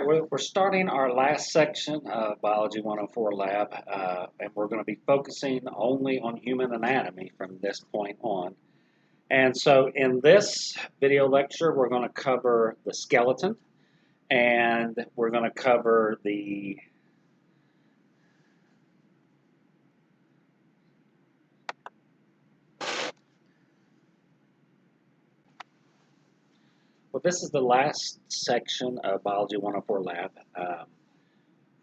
we're starting our last section of Biology 104 Lab, and we're going to be focusing only on human anatomy from this point on. And so in this video lecture, we're going to cover the skeleton, and we're going to cover the this is the last section of Biology 104 Lab.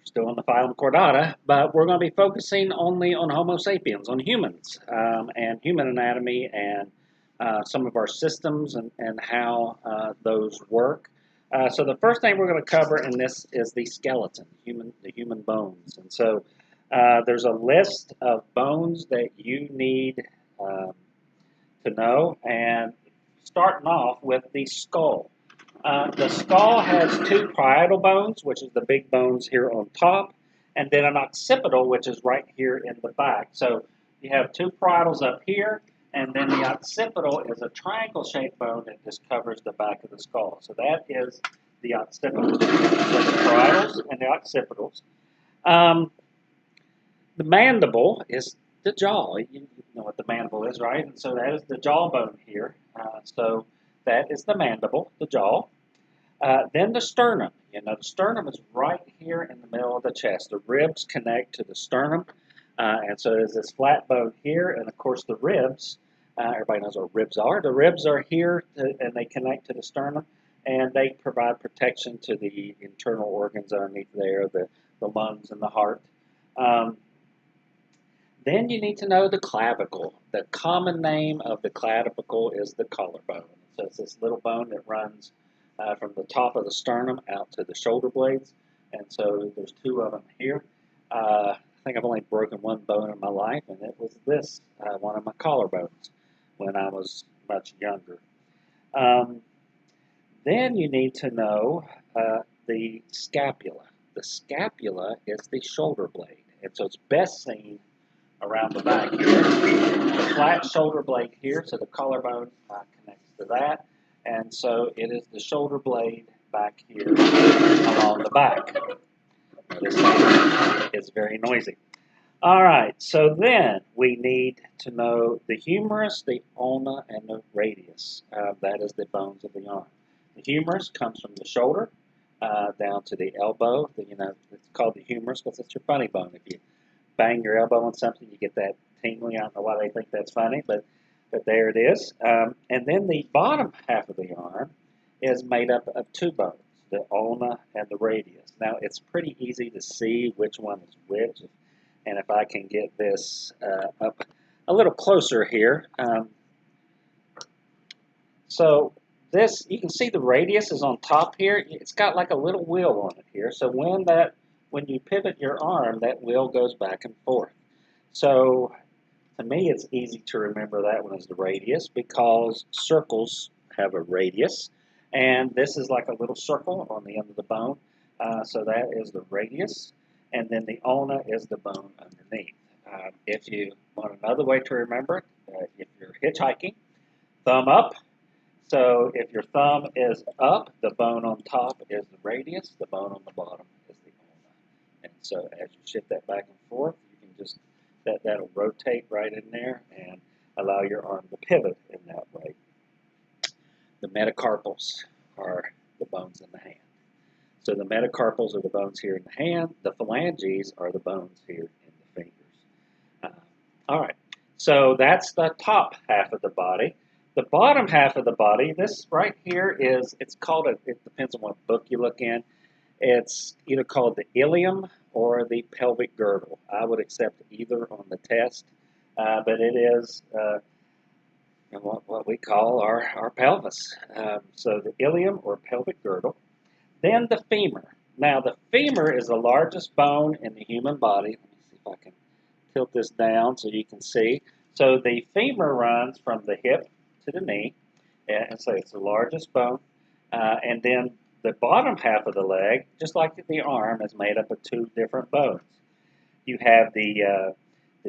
Still in the phylum Chordata, but we're going to be focusing only on Homo sapiens, on humans, and human anatomy, and some of our systems and how those work. So the first thing we're going to cover in this is the skeleton, the human bones. And so there's a list of bones that you need to know, and starting off with the skull. The skull has two parietal bones, which is the big bones here on top, and then an occipital, which is right here in the back. So you have two parietals up here, and then the occipital is a triangle-shaped bone that just covers the back of the skull. So that is the occipital. So the parietals and the occipitals. The mandible is the jaw. You know what the mandible is, right? And so that is the jawbone here. So that is the mandible, the jaw. Then the sternum. You know, the sternum is right here in the middle of the chest. The ribs connect to the sternum, and so there's this flat bone here, and of course the ribs, everybody knows what ribs are. The ribs are here, and they connect to the sternum, and they provide protection to the internal organs underneath there, the lungs and the heart. Then you need to know the clavicle. The common name of the clavicle is the collarbone. So it's this little bone that runs from the top of the sternum out to the shoulder blades. And so there's two of them here. I think I've only broken one bone in my life, and it was this, one of my collarbones, when I was much younger. Then you need to know the scapula. The scapula is the shoulder blade, and so it's best seen around the back here. The flat shoulder blade here, so the collarbone connects to that. And so it is the shoulder blade back here along the back. This is very noisy. All right, so then we need to know the humerus, the ulna, and the radius. That is the bones of the arm. The humerus comes from the shoulder down to the elbow. It's called the humerus because it's your funny bone. If you bang your elbow on something, you get that tingling. I don't know why they think that's funny, but there it is. And then the bottom half of the arm is made up of two bones, the ulna and the radius. Now, it's pretty easy to see which one is which, and if I can get this up a little closer here. So this, you can see the radius is on top here. It's got like a little wheel on it here. So when you pivot your arm, that wheel goes back and forth. So to me, it's easy to remember that one as the radius because circles have a radius, and this is like a little circle on the end of the bone. So that is the radius, and then the ulna is the bone underneath. If you want another way to remember it, if you're hitchhiking, thumb up. So if your thumb is up, the bone on top is the radius, the bone on the bottom is the ulna. And so as you shift that back and forth, you can just that'll rotate right in there and allow your arm to pivot in that way. The metacarpals are the bones in the hand. So the metacarpals are the bones here in the hand. The phalanges are the bones here in the fingers. All right, so that's the top half of the body. The bottom half of the body, this right here it's called, it depends on what book you look in, it's either called the ilium or the pelvic girdle. I would accept either on the test, but it is what we call our pelvis. So the ilium or pelvic girdle. Then the femur. Now the femur is the largest bone in the human body. Let me see if I can tilt this down so you can see. So the femur runs from the hip to the knee, and so it's the largest bone. And then the bottom half of the leg, just like the arm, is made up of two different bones. You have the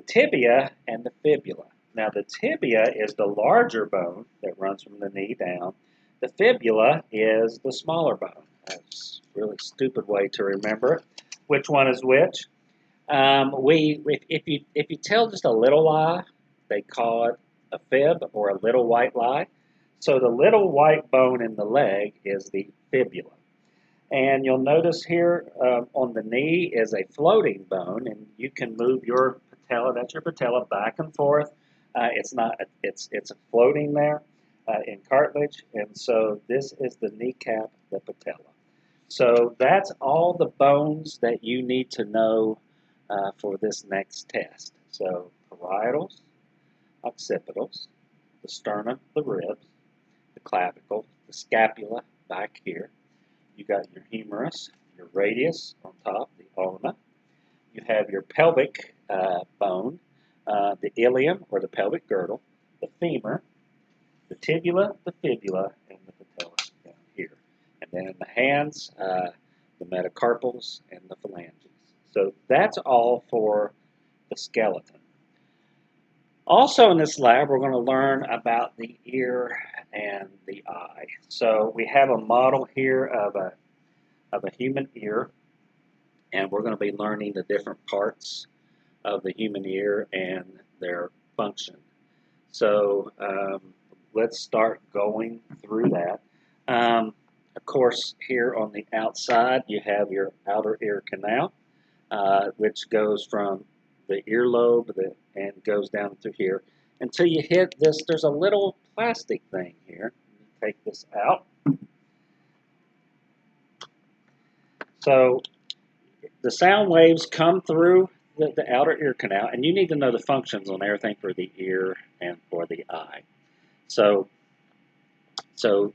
tibia and the fibula. Now the tibia is the larger bone that runs from the knee down. The fibula is the smaller bone. As really stupid way to remember which one is which. If you tell just a little lie, they call it a fib or a little white lie. So the little white bone in the leg is the fibula. And you'll notice here on the knee is a floating bone, and you can move your patella, that's your patella, back and forth. It's floating there in cartilage, and so this is the kneecap, the patella. So that's all the bones that you need to know for this next test. So parietals, occipitals, the sternum, the ribs, the clavicle, the scapula back here. You got your humerus, your radius on top, the ulna. You have your pelvic bone, the ilium or the pelvic girdle, the femur, the tibula, the fibula, and the patella down here. And then in the hands, the metacarpals and the phalanges. So that's all for the skeleton. Also in this lab, we're going to learn about the ear and the eye. So we have a model here of a human ear, and we're going to be learning the different parts of the human ear and their function. So let's start going through that. Of course, here on the outside, you have your outer ear canal, which goes from the earlobe and goes down through here until you hit this. There's a little plastic thing here. Take this out. So the sound waves come through the outer ear canal, and you need to know the functions on everything for the ear and for the eye. So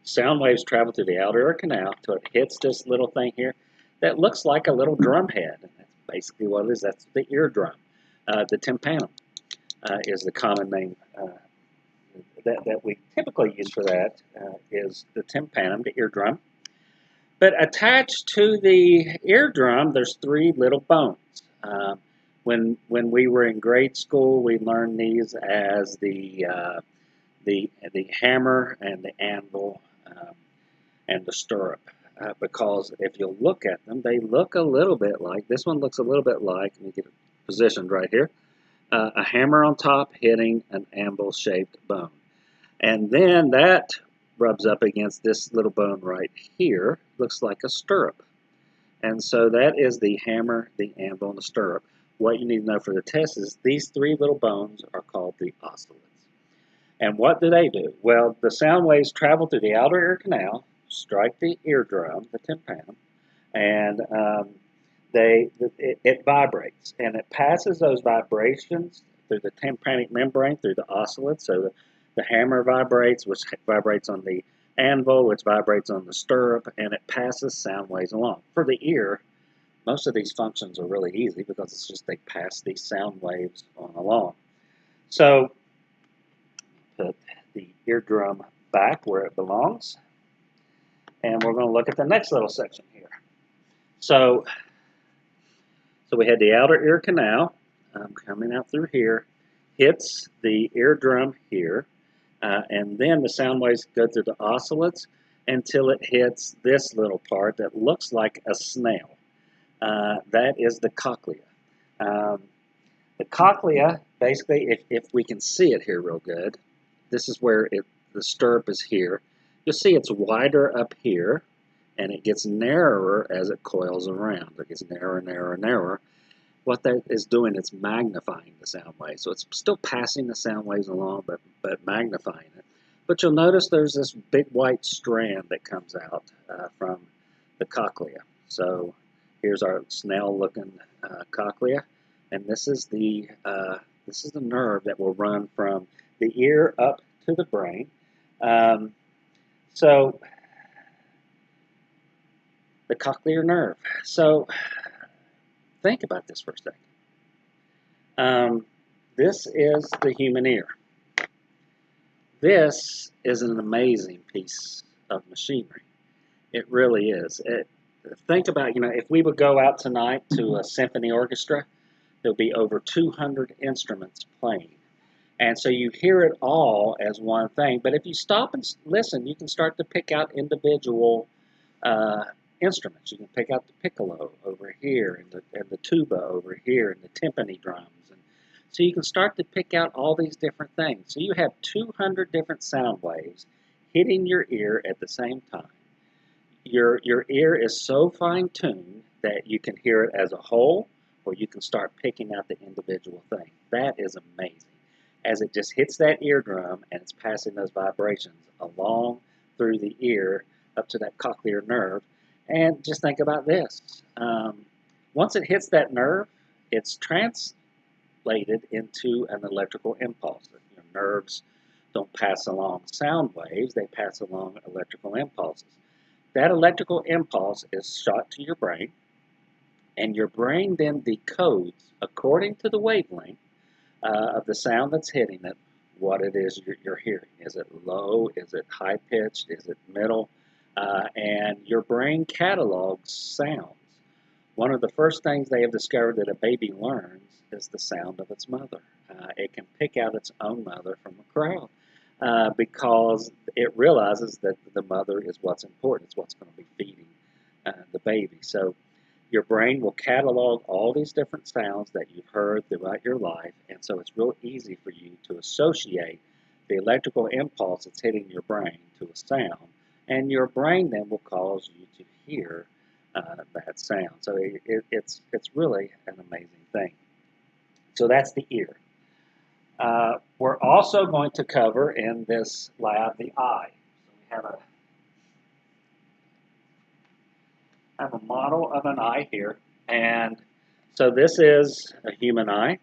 sound waves travel through the outer ear canal till it hits this little thing here that looks like a little drum head. And that's basically what it is. That's the eardrum. The tympanum is the common name that we typically use for that is the tympanum, the eardrum. But attached to the eardrum, there's three little bones. When we were in grade school, we learned these as the hammer and the anvil and the stirrup. Because if you look at them, they look a little bit like, this one looks a little bit like, let me get it positioned right here, a hammer on top hitting an anvil-shaped bone. And then that rubs up against this little bone right here, looks like a stirrup. And so that is the hammer, the anvil, and the stirrup. What you need to know for the test is these three little bones are called the ossolates. And what do? Well, the sound waves travel through the outer ear canal, strike the eardrum, the tympanum, and it vibrates. And it passes those vibrations through the tympanic membrane, through the ossolates. So the hammer vibrates, which vibrates on the anvil, which vibrates on the stirrup, and it passes sound waves along. For the ear, most of these functions are really easy because it's just they pass these sound waves on along. So put the eardrum back where it belongs, and we're going to look at the next little section here. So we had the outer ear canal coming out through here, hits the eardrum here, and then the sound waves go through the ossolates until it hits this little part that looks like a snail. That is the cochlea. The cochlea, basically, if we can see it here real good, this is where the stirrup is here. You'll see it's wider up here, and it gets narrower as it coils around. It gets narrower, narrower, narrower. What that is doing, it's magnifying the sound waves. So it's still passing the sound waves along, but magnifying it. But you'll notice there's this big white strand that comes out from the cochlea. So here's our snail-looking cochlea, and this is the nerve that will run from the ear up to the brain. So the cochlear nerve. So think about this for a second. This is the human ear. This is an amazing piece of machinery. It really is. Think about, if we would go out tonight to a symphony orchestra, there'll be over 200 instruments playing. And so you hear it all as one thing. But if you stop and listen, you can start to pick out individual instruments. You can pick out the piccolo over here, and the tuba over here, and the timpani drums. And so you can start to pick out all these different things. So you have 200 different sound waves hitting your ear at the same time. Your ear is so fine-tuned that you can hear it as a whole, or you can start picking out the individual thing. That is amazing. As it just hits that eardrum and it's passing those vibrations along through the ear up to that cochlear nerve. And just think about this. Once it hits that nerve, it's translated into an electrical impulse. Your nerves don't pass along sound waves, they pass along electrical impulses. That electrical impulse is shot to your brain, and your brain then decodes, according to the wavelength of the sound that's hitting it, what it is you're hearing. Is it low? Is it high-pitched? Is it middle? And your brain catalogs sounds. One of the first things they have discovered that a baby learns is the sound of its mother. It can pick out its own mother from a crowd because it realizes that the mother is what's important. It's what's going to be feeding the baby. So your brain will catalog all these different sounds that you've heard throughout your life, and so it's real easy for you to associate the electrical impulse that's hitting your brain to a sound, and your brain then will cause you to hear that sound. So it's really an amazing thing. So that's the ear. We're also going to cover in this lab the eye. So we have a model of an eye here, and so this is a human eye.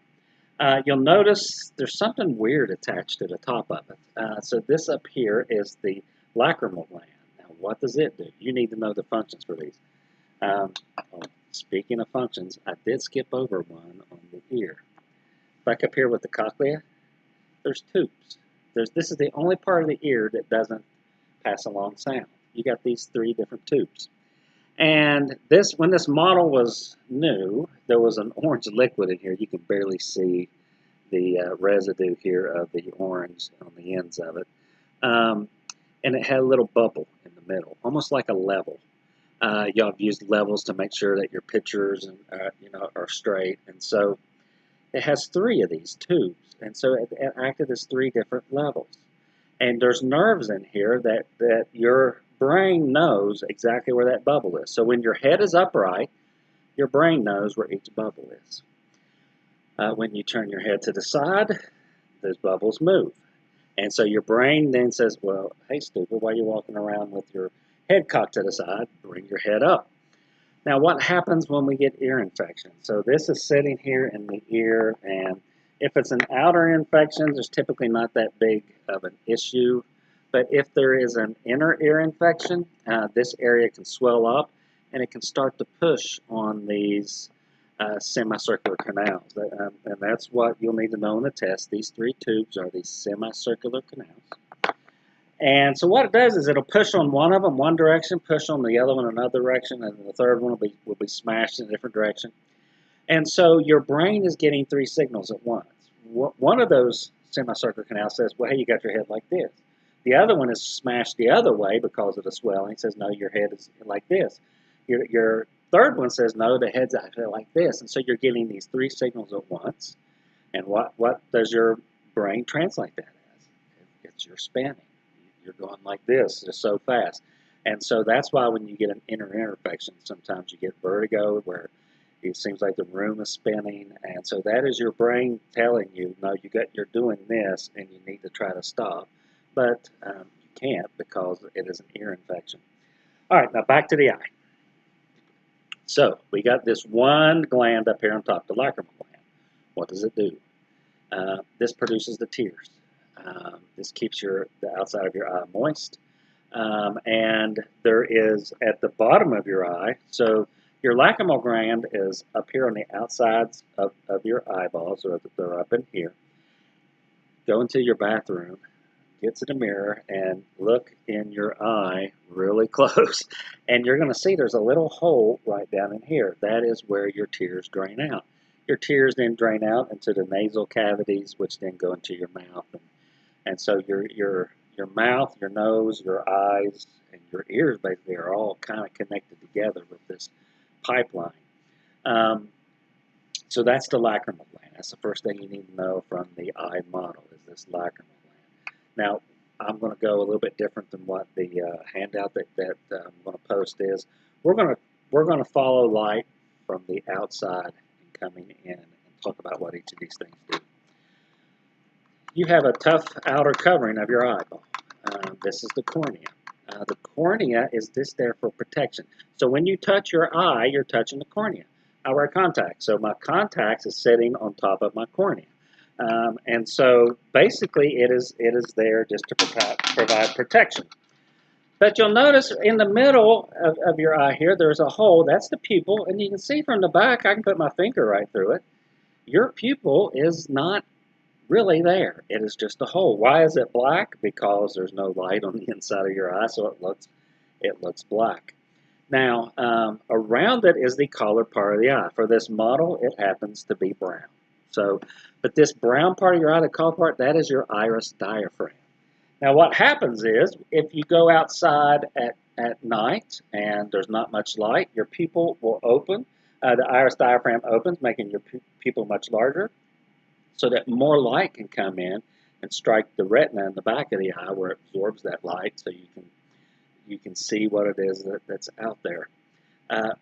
You'll notice there's something weird attached to the top of it. So this up here is the lacrimal gland. Now, what does it do? You need to know the functions for these. Speaking of functions, I did skip over one on the ear. Back up here with the cochlea, there's tubes. This is the only part of the ear that doesn't pass along sound. You got these 3 different tubes. And when this model was new, there was an orange liquid in here. You can barely see the residue here of the orange on the ends of it. And it had a little bubble in the middle, almost like a level. Y'all have used levels to make sure that your pictures are straight. And so it has 3 of these tubes. And so it acted as 3 different levels. And there's nerves in here that your brain knows exactly where that bubble is. So when your head is upright, your brain knows where each bubble is. When you turn your head to the side, those bubbles move. And so your brain then says, well, hey, stupid, why are you walking around with your head cocked to the side? Bring your head up. Now, what happens when we get ear infection? So this is sitting here in the ear, and if it's an outer infection, there's typically not that big of an issue. But if there is an inner ear infection, this area can swell up, and it can start to push on these semicircular canals. And that's what you'll need to know in the test. These 3 tubes are these semicircular canals. And so what it does is it'll push on one of them one direction, push on the other one another direction, and the third one will be smashed in a different direction. And so your brain is getting 3 signals at once. One of those semicircular canals says, well, hey, you got your head like this. The other one is smashed the other way because of the swelling. It says, no, your head is like this. Your third one says, no, the head's actually like this. And so you're getting these 3 signals at once. And what does your brain translate that as? It's your spinning. You're going like this just so fast. And so that's why when you get an inner ear infection, sometimes you get vertigo where it seems like the room is spinning. And so that is your brain telling you, no, you're doing this and you need to try to stop. But you can't because it is an ear infection. All right, now back to the eye. So we got this one gland up here on top, the lacrimal gland. What does it do? This produces the tears. This keeps the outside of your eye moist. And there is at the bottom of your eye, so your lacrimal gland is up here on the outsides of your eyeballs, or they're up in here. Go into your bathroom, get to the mirror, and look in your eye really close. And you're going to see there's a little hole right down in here. That is where your tears drain out. Your tears then drain out into the nasal cavities, which then go into your mouth. And so your your mouth, your nose, your eyes, and your ears basically are all kind of connected together with this pipeline. Um, so that's the lacrimal gland. That's the first thing you need to know from the eye model is this lacrimal gland. Now, I'm going to go a little bit different than what the handout that I'm going to post is. We're going to follow light from the outside and coming in and talk about what each of these things do. You have a tough outer covering of your eyeball. This is the cornea. The cornea is just there for protection. So when you touch your eye, you're touching the cornea. I wear contacts, so my contacts is sitting on top of my cornea. And so basically it is there just to provide protection. But you'll notice in the middle of your eye here, there's a hole. That's the pupil, and you can see from the back, I can put my finger right through it. Your pupil is not really there. It is just a hole. Why is it black? Because there's no light on the inside of your eye, so it looks black. Now, around it is the colored part of the eye. For this model, it happens to be brown. So, but this brown part of your eye, the colored part, that is your iris diaphragm. Now, what happens is, if you go outside at night and there's not much light, your pupil will open. The iris diaphragm opens, making your pupil much larger, so that more light can come in and strike the retina in the back of the eye where it absorbs that light so you can see what it is that's out there.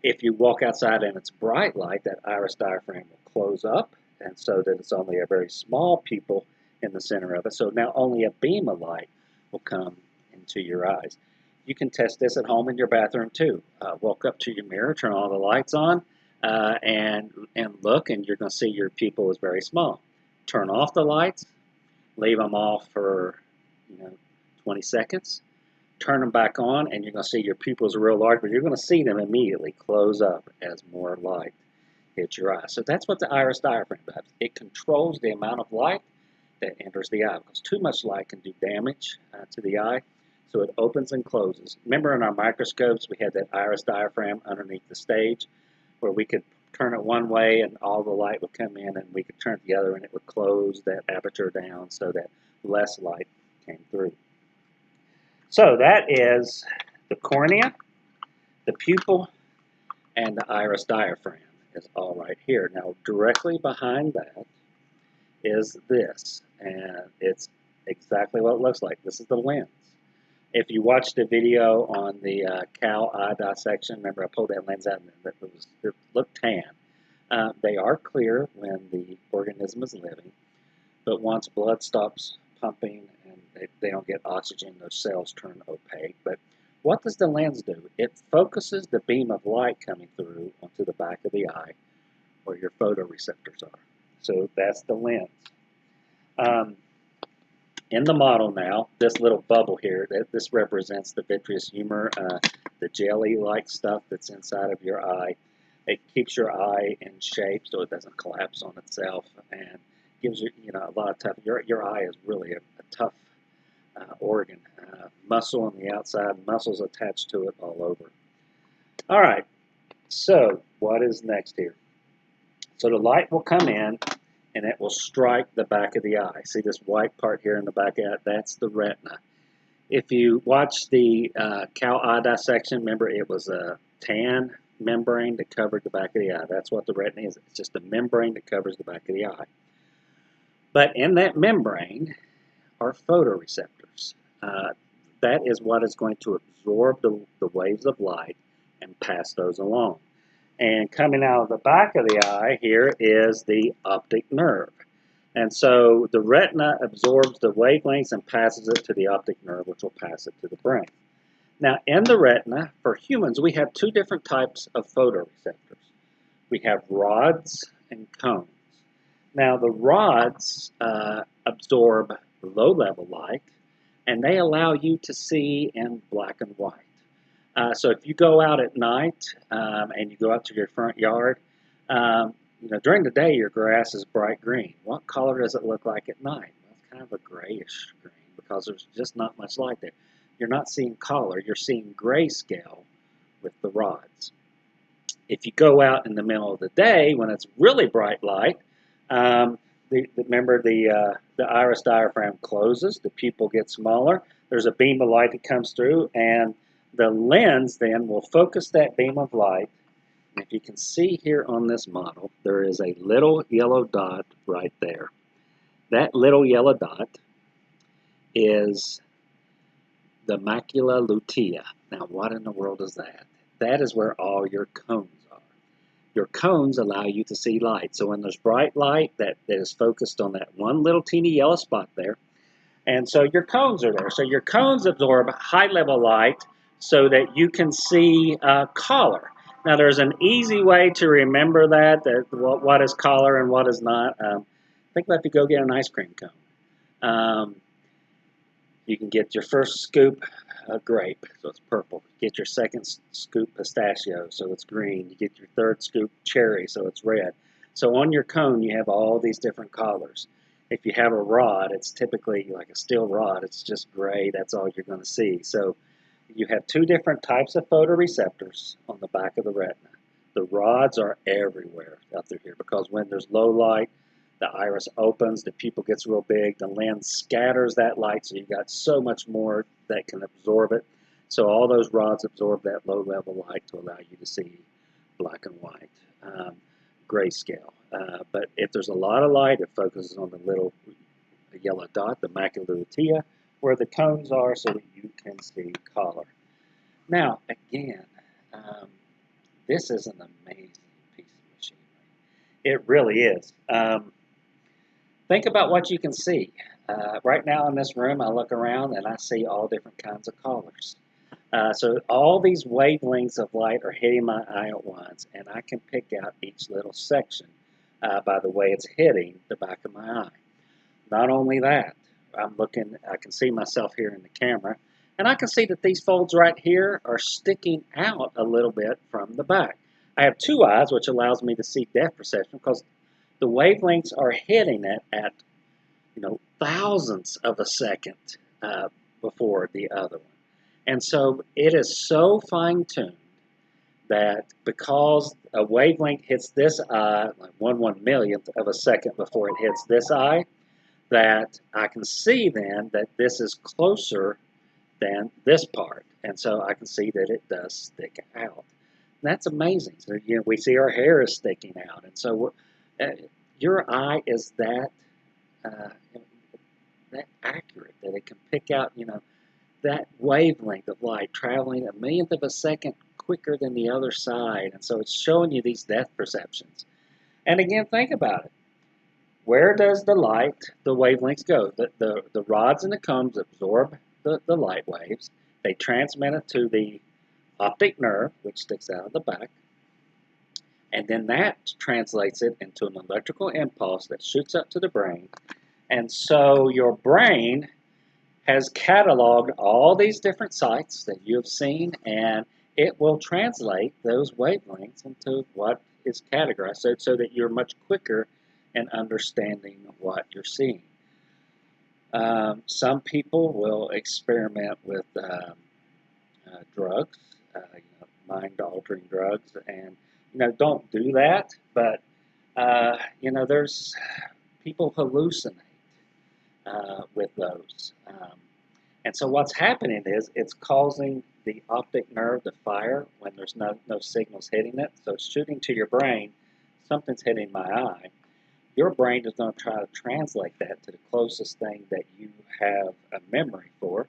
If you walk outside and it's bright light, that iris diaphragm will close up, and so that it's only a very small pupil in the center of it. So now only a beam of light will come into your eyes. You can test this at home in your bathroom too. Walk up to your mirror, turn all the lights on, and look, and you're going to see your pupil is very small. Turn off the lights, leave them off for 20 seconds. Turn them back on, and you're going to see your pupils are real large, but you're going to see them immediately close up as more light hits your eye. So that's what the iris diaphragm does. It controls the amount of light that enters the eye, because too much light can do damage to the eye, so it opens and closes. Remember in our microscopes, we had that iris diaphragm underneath the stage where we could turn it one way and all the light would come in, and we could turn it the other and it would close that aperture down so that less light came through. So that is the cornea, the pupil, and the iris diaphragm is all right here. Now directly behind that is this, and it's exactly what it looks like. This is the lens. If you watched the video on the cow eye dissection, remember I pulled that lens out and it looked tan. They are clear when the organism is living, but once blood stops pumping and they don't get oxygen, those cells turn opaque. But what does the lens do? It focuses the beam of light coming through onto the back of the eye where your photoreceptors are. So that's the lens. In the model now, this little bubble here, this represents the vitreous humor, the jelly-like stuff that's inside of your eye. It keeps your eye in shape so it doesn't collapse on itself, and gives you, a lot of tough. Your eye is really a tough organ. Muscle on the outside, muscles attached to it all over. All right, so what is next here? So the light will come in, and it will strike the back of the eye. See this white part here in the back of the eye? That's the retina. If you watch the cow eye dissection, remember it was a tan membrane that covered the back of the eye. That's what the retina is. It's just a membrane that covers the back of the eye. But in that membrane are photoreceptors. That is what is going to absorb the waves of light and pass those along. And coming out of the back of the eye here is the optic nerve. And so the retina absorbs the wavelengths and passes it to the optic nerve, which will pass it to the brain. Now, in the retina, for humans, we have two different types of photoreceptors. We have rods and cones. Now, the rods absorb low-level light, and they allow you to see in black and white. So if you go out at night and you go out to your front yard, during the day your grass is bright green. What color does it look like at night? Well, it's kind of a grayish green because there's just not much light there. You're not seeing color, you're seeing grayscale with the rods. If you go out in the middle of the day when it's really bright light, remember the iris diaphragm closes, the pupil gets smaller, there's a beam of light that comes through, and the lens then will focus that beam of light. And if you can see here on this model, there is a little yellow dot right there. That little yellow dot is the macula lutea. Now, what in the world is that? That is where all your cones are. Your cones allow you to see light. So when there's bright light that is focused on that one little teeny yellow spot there, and so your cones are there. So your cones absorb high level light so that you can see color. Now there's an easy way to remember that what is color and what is not. Think about if you go get an ice cream cone. You can get your first scoop grape, so it's purple. You get your second scoop pistachio, so it's green. You get your third scoop cherry, so it's red. So on your cone, you have all these different colors. If you have a rod, it's typically like a steel rod. It's just gray. That's all you're going to see. So you have two different types of photoreceptors on the back of the retina. The rods are everywhere out through here because when there's low light, the iris opens, the pupil gets real big, the lens scatters that light, so you've got so much more that can absorb it. So all those rods absorb that low level light to allow you to see black and white, grayscale. But if there's a lot of light, it focuses on the little yellow dot, the macula lutea, where the cones are so that you can see color. Now, again, this is an amazing piece of machinery. It really is. Think about what you can see. Right now in this room, I look around and I see all different kinds of colors. So all these wavelengths of light are hitting my eye at once, and I can pick out each little section by the way it's hitting the back of my eye. Not only that, I can see myself here in the camera, and I can see that these folds right here are sticking out a little bit from the back. I have two eyes, which allows me to see depth perception because the wavelengths are hitting it at, thousandths of a second before the other one. And so it is so fine-tuned that because a wavelength hits this eye like 1/1,000,000th of a second before it hits this eye, that I can see then that this is closer than this part. And so I can see that it does stick out. And that's amazing. So, we see our hair is sticking out. And so your eye is that accurate that it can pick out, that wavelength of light traveling a millionth of a second quicker than the other side. And so it's showing you these depth perceptions. And again, think about it. Where does the light, the wavelengths go? The rods and the cones absorb the light waves. They transmit it to the optic nerve, which sticks out of the back. And then that translates it into an electrical impulse that shoots up to the brain. And so your brain has cataloged all these different sites that you have seen, and it will translate those wavelengths into what is categorized so that you're much quicker in understanding what you're seeing. Some people will experiment with drugs, mind-altering drugs, and don't do that. But there's people hallucinate with those. And so what's happening is it's causing the optic nerve to fire when there's no signals hitting it. So it's shooting to your brain, something's hitting my eye. Your brain is going to try to translate that to the closest thing that you have a memory for.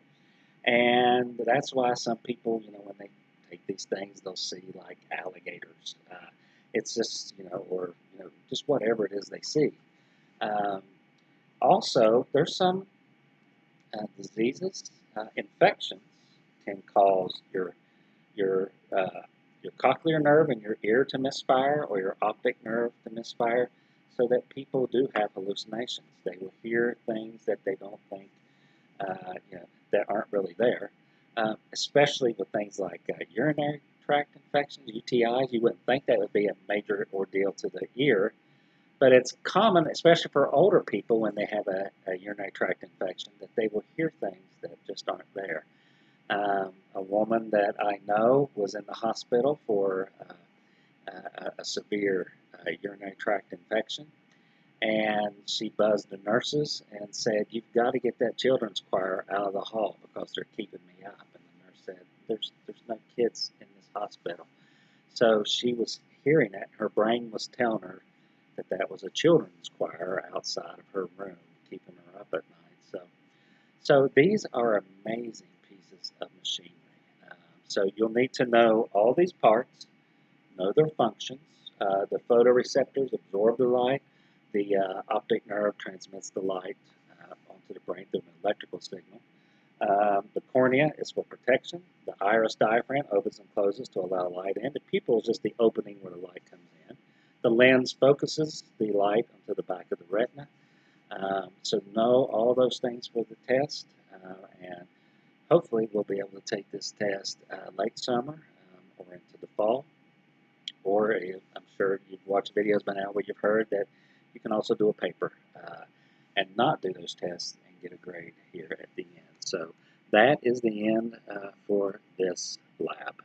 And that's why some people, when they take these things, they'll see like alligators. It's just, or just whatever it is they see. Also, there's some diseases, infections can cause your cochlear nerve in your ear to misfire or your optic nerve to misfire, so that people do have hallucinations. They will hear things that they don't think, that aren't really there. Especially with things like urinary tract infections, UTIs. You wouldn't think that would be a major ordeal to the ear. But it's common, especially for older people, when they have a urinary tract infection, that they will hear things that just aren't there. A woman that I know was in the hospital for a severe urinary tract infection, And she buzzed the nurses and said, "You've got to get that children's choir out of the hall because they're keeping me up." And the nurse said, "There's no kids in this hospital." So she was hearing that. Her brain was telling her that that was a children's choir outside of her room, keeping her up at night. So these are amazing pieces of machinery. So you'll need to know all these parts, know their functions. The photoreceptors absorb the light. The optic nerve transmits the light onto the brain through an electrical signal. The cornea is for protection. The iris diaphragm opens and closes to allow light in. The pupil is just the opening where the light comes in. The lens focuses the light onto the back of the retina. So know all those things for the test, and hopefully we'll be able to take this test late summer or into the fall. Or I'm sure you've watched videos by now where you've heard that you can also do a paper and not do those tests and get a grade here at the end. So that is the end for this lab.